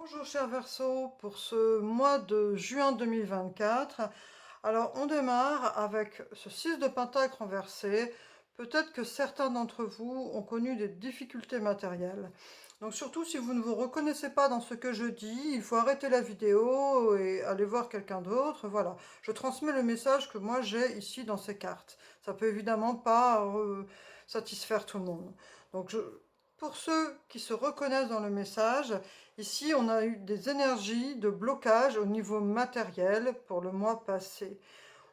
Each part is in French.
Bonjour cher Verseau, pour ce mois de juin 2024. Alors on démarre avec ce 6 de Pentacle renversé. Peut-être que certains d'entre vous ont connu des difficultés matérielles. Donc surtout si vous ne vous reconnaissez pas dans ce que je dis, il faut arrêter la vidéo et aller voir quelqu'un d'autre. Voilà, je transmets le message que moi j'ai ici dans ces cartes. Ça peut évidemment pas satisfaire tout le monde. Donc pour ceux qui se reconnaissent dans le message, ici on a eu des énergies de blocage au niveau matériel pour le mois passé.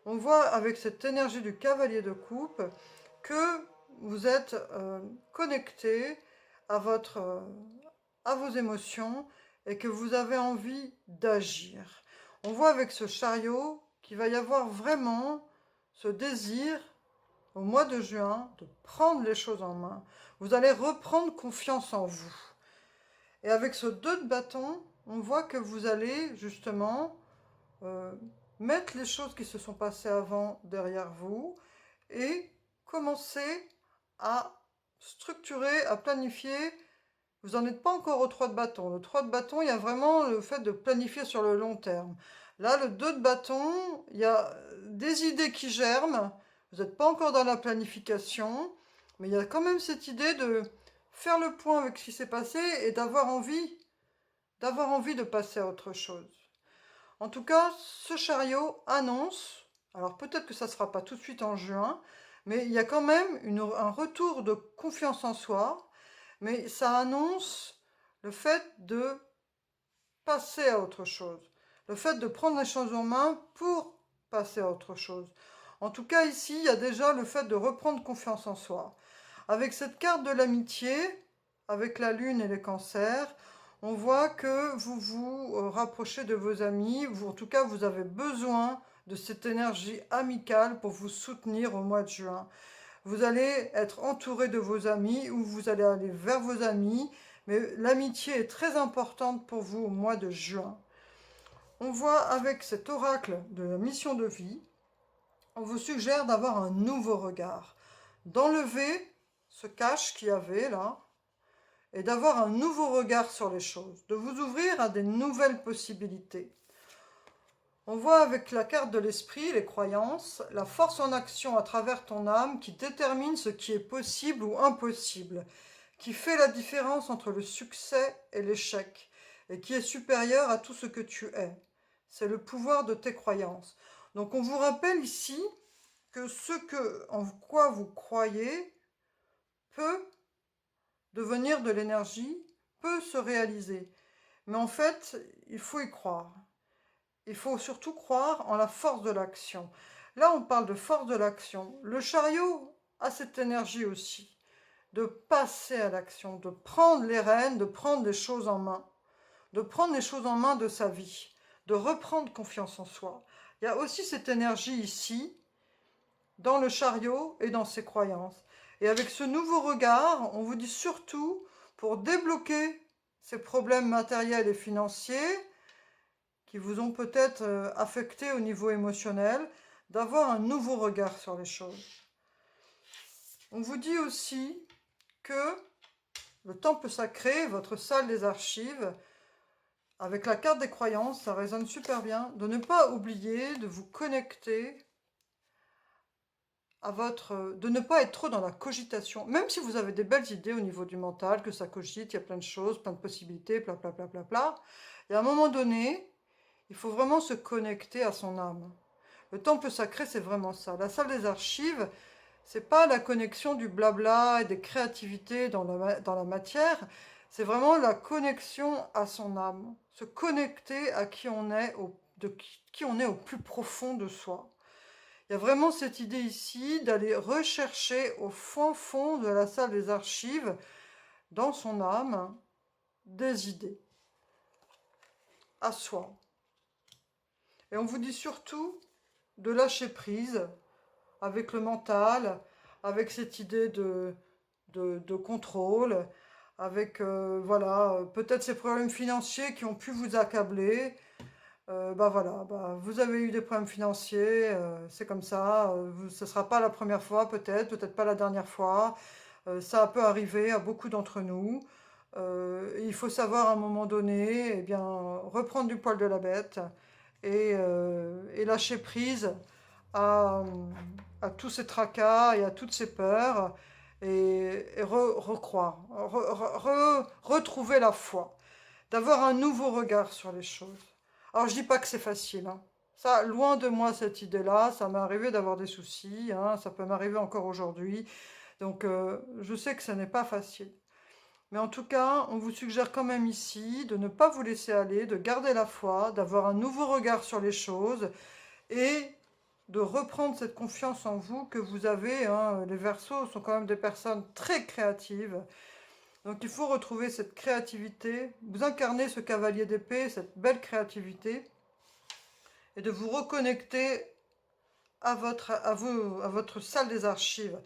On voit avec cette énergie du cavalier de coupe que vous êtes connecté à à vos émotions et que vous avez envie d'agir. On voit avec ce chariot qu'il va y avoir vraiment ce désir au mois de juin de prendre les choses en main. Vous allez reprendre confiance en vous. Et avec ce 2 de bâton, on voit que vous allez justement euh, mettre les choses qui se sont passées avant derrière vous et commencer à structurer, à planifier. Vous n'en êtes pas encore au 3 de bâton. Le 3 de bâton, il y a vraiment le fait de planifier sur le long terme. Là, le 2 de bâton, il y a des idées qui germent. Vous n'êtes pas encore dans la planification, mais il y a quand même cette idée de faire le point avec ce qui s'est passé et d'avoir envie de passer à autre chose. En tout cas, ce chariot annonce, alors peut-être que ça ne se fera pas tout de suite en juin, mais il y a quand même un retour de confiance en soi, mais ça annonce le fait de passer à autre chose, le fait de prendre les choses en main pour passer à autre chose. En tout cas, ici, il y a déjà le fait de reprendre confiance en soi. Avec cette carte de l'amitié, avec la lune et les cancers, on voit que vous vous rapprochez de vos amis, ou en tout cas vous avez besoin de cette énergie amicale pour vous soutenir au mois de juin. Vous allez être entouré de vos amis ou vous allez aller vers vos amis, mais l'amitié est très importante pour vous au mois de juin. On voit avec cet oracle de la mission de vie, on vous suggère d'avoir un nouveau regard, d'enlever ce cache qu'il y avait là, et d'avoir un nouveau regard sur les choses, de vous ouvrir à des nouvelles possibilités. On voit avec la carte de l'esprit, les croyances, la force en action à travers ton âme qui détermine ce qui est possible ou impossible, qui fait la différence entre le succès et l'échec, et qui est supérieur à tout ce que tu es. C'est le pouvoir de tes croyances. Donc on vous rappelle ici que en quoi vous croyez peut devenir de l'énergie, peut se réaliser. Mais en fait, il faut y croire. Il faut surtout croire en la force de l'action. Là, on parle de force de l'action. Le chariot a cette énergie aussi, de passer à l'action, de prendre les rênes, de prendre les choses en main, de prendre les choses en main de sa vie, de reprendre confiance en soi. Il y a aussi cette énergie ici, dans le chariot et dans ses croyances. Et avec ce nouveau regard, on vous dit surtout, pour débloquer ces problèmes matériels et financiers, qui vous ont peut-être affecté au niveau émotionnel, d'avoir un nouveau regard sur les choses. On vous dit aussi que le temple sacré, votre salle des archives, avec la carte des croyances, ça résonne super bien, de ne pas oublier de vous connecter de ne pas être trop dans la cogitation, même si vous avez des belles idées au niveau du mental, que ça cogite, il y a plein de choses, plein de possibilités, bla bla bla bla bla. Et à un moment donné, il faut vraiment se connecter à son âme. Le temple sacré, c'est vraiment ça. La salle des archives, c'est pas la connexion du blabla et des créativités dans la matière, c'est vraiment la connexion à son âme. Se connecter à qui on est, qui on est au plus profond de soi. Il y a vraiment cette idée ici d'aller rechercher au fond de la salle des archives, dans son âme, des idées à soi. Et on vous dit surtout de lâcher prise avec le mental, avec cette idée de contrôle, avec voilà, peut-être ces problèmes financiers qui ont pu vous accabler. Bah voilà, bah, vous avez eu des problèmes financiers, c'est comme ça, ce ne sera pas la première fois peut-être, peut-être pas la dernière fois, ça peut arriver à beaucoup d'entre nous. Il faut savoir à un moment donné, eh bien, reprendre du poil de la bête et lâcher prise à, à tous ces tracas et à toutes ces peurs et recroire, retrouver la foi, d'avoir un nouveau regard sur les choses. Alors je dis pas que c'est facile, hein. Ça, loin de moi cette idée-là, ça m'est arrivé d'avoir des soucis, hein, ça peut m'arriver encore aujourd'hui, donc je sais que ce n'est pas facile. Mais en tout cas, on vous suggère quand même ici de ne pas vous laisser aller, de garder la foi, d'avoir un nouveau regard sur les choses et de reprendre cette confiance en vous que vous avez, hein. Les Verseaux sont quand même des personnes très créatives. Donc il faut retrouver cette créativité, vous incarnez ce cavalier d'épée, cette belle créativité, et de vous reconnecter à votre salle des archives,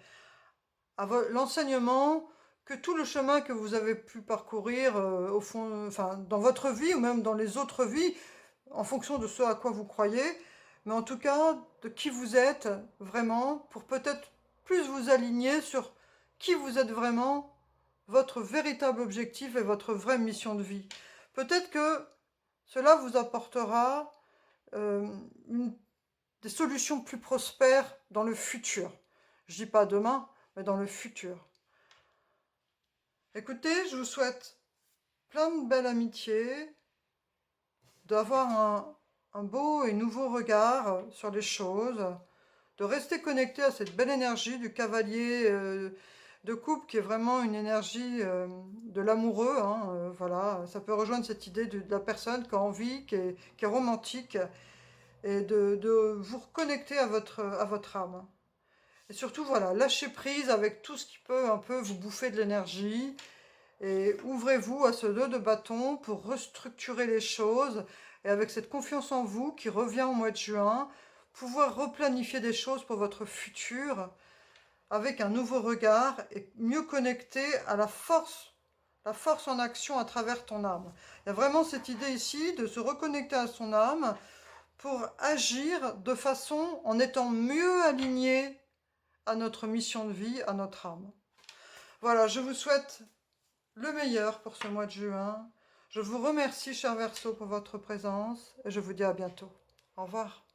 à l'enseignement, que tout le chemin que vous avez pu parcourir au fond, enfin, dans votre vie ou même dans les autres vies, en fonction de ce à quoi vous croyez, mais en tout cas de qui vous êtes vraiment, pour peut-être plus vous aligner sur qui vous êtes vraiment, votre véritable objectif et votre vraie mission de vie. Peut-être que cela vous apportera euh, une- des solutions plus prospères dans le futur. Je dis pas demain, mais dans le futur. Écoutez, je vous souhaite plein de belles amitiés, d'avoir un beau et nouveau regard sur les choses, de rester connecté à cette belle énergie du cavalier de coupe qui est vraiment une énergie de l'amoureux, hein, voilà, ça peut rejoindre cette idée de la personne qui a envie, qui est romantique, et de vous reconnecter à votre âme. Et surtout, voilà, lâchez prise avec tout ce qui peut un peu vous bouffer de l'énergie, et ouvrez-vous à ce 2 de bâton pour restructurer les choses et avec cette confiance en vous qui revient au mois de juin, pouvoir replanifier des choses pour votre futur avec un nouveau regard et mieux connecté à la force en action à travers ton âme. Il y a vraiment cette idée ici de se reconnecter à son âme pour agir de façon en étant mieux aligné à notre mission de vie, à notre âme. Voilà, je vous souhaite le meilleur pour ce mois de juin. Je vous remercie, cher Verseau, pour votre présence et je vous dis à bientôt. Au revoir.